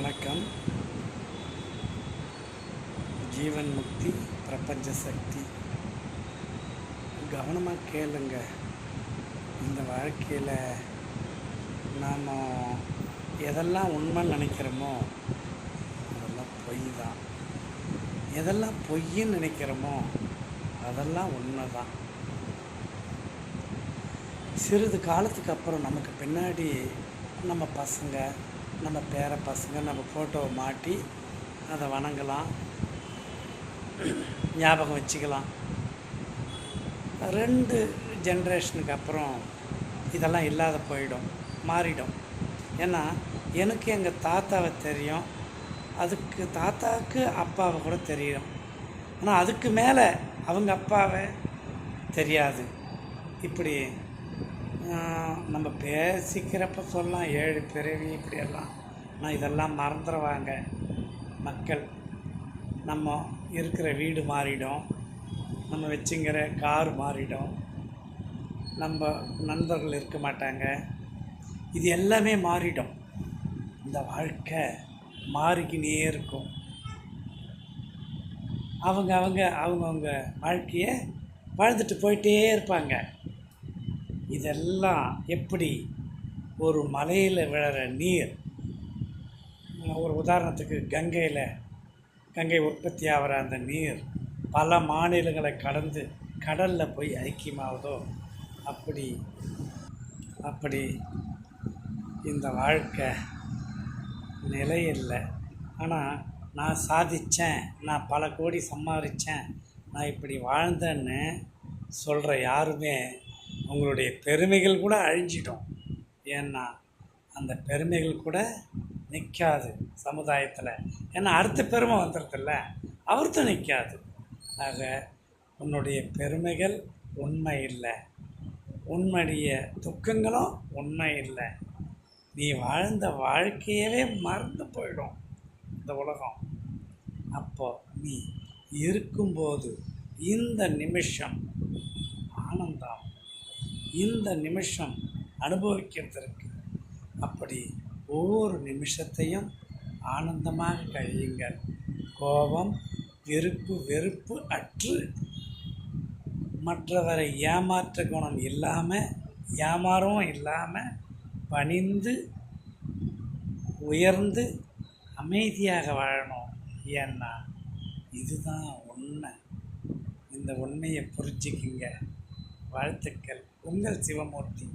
வணக்கம். ஜீவன் முக்தி பிரபஞ்ச சக்தி. கவனமாக கேளுங்க. இந்த வாழ்க்கையில் நாம் எதெல்லாம் உண்மைன்னு நினைக்கிறோமோ அதெல்லாம் பொய் தான். எதெல்லாம் பொய்ன்னு நினைக்கிறோமோ அதெல்லாம் உண்மை தான். சிறிது காலத்துக்கு அப்புறம் நமக்கு பின்னாடி நம்ம பசங்க, நம்ம பேர பசங்க நம்ம ஃபோட்டோவை மாட்டி அதை வணங்கலாம், ஞாபகம் வச்சுக்கலாம். 2 ஜென்ரேஷனுக்கு அப்புறம் இதெல்லாம் இல்லாத போயிடும், மாறிடும். ஏன்னா எனக்கு எங்கள் தாத்தாவை தெரியும், அதுக்கு தாத்தாவுக்கு அப்பாவை கூட தெரியும். ஆனால் அதுக்கு மேலே அவங்க அப்பாவை தெரியாது. இப்படி நம்ம பேசிக்கிறப்ப சொல்லலாம் 7 பிறவி இப்படியெல்லாம். ஆனால் இதெல்லாம் மறந்துடுவாங்க மக்கள். நம்ம இருக்கிற வீடு மாறிடும், நம்ம வச்சுங்கிற கார் மாறிடும், நம்ம நண்பர்கள் இருக்க மாட்டாங்க, இது எல்லாமே மாறிடும். இந்த வாழ்க்கை மாறிக்கினே இருக்கும். அவங்கவுங்க வாழ்க்கையை வாழ்ந்துட்டு போயிட்டே இருப்பாங்க. இதெல்லாம் எப்படி ஒரு மலையில் விழுற நீர், ஒரு உதாரணத்துக்கு கங்கை உற்பத்தி ஆகிற அந்த நீர் பல மாநிலங்களை கடந்து கடலில் போய் ஐக்கியமாகுதோ அப்படி இந்த வாழ்க்கை நிலையில்லை. ஆனால் நான் சாதித்தேன், நான் பல கோடி சம்பாதிச்சேன், நான் இப்படி வாழ்ந்தேன்னு சொல்கிற யாருமே உங்களுடைய பெருமைகள் கூட அழிஞ்சிடும். ஏன்னா அந்த பெருமைகள் கூட நிற்காது சமுதாயத்தில். ஏன்னா அடுத்த பெருமை வந்துடுதில்ல, அவர்தான் நிற்காது. ஆக உன்னுடைய பெருமைகள் உண்மை இல்லை, உன்னுடைய துக்கங்களும் உண்மை இல்லை. நீ வாழ்ந்த வாழ்க்கையவே மறந்து போயிடும் இந்த உலகம். அப்போ நீ இருக்கும்போது இந்த நிமிஷம் ஆனந்தம், இந்த நிமிஷம் அனுபவிக்கிறதுக்கு. அப்படி ஒவ்வொரு நிமிஷத்தையும் ஆனந்தமாக கழியுங்கள். கோபம், விருப்பு, வெறுப்பு அற்று, மற்றவரை ஏமாற்ற குணம் இல்லாமல், ஏமாறவும் இல்லாமல், பணிந்து உயர்ந்து அமைதியாக வாழணும். ஏன்னா இதுதான் உண்மை. இந்த உண்மையை புரிஞ்சுக்குங்க. வாழ்த்துக்கள். உங்கள் சிவமூர்த்தி.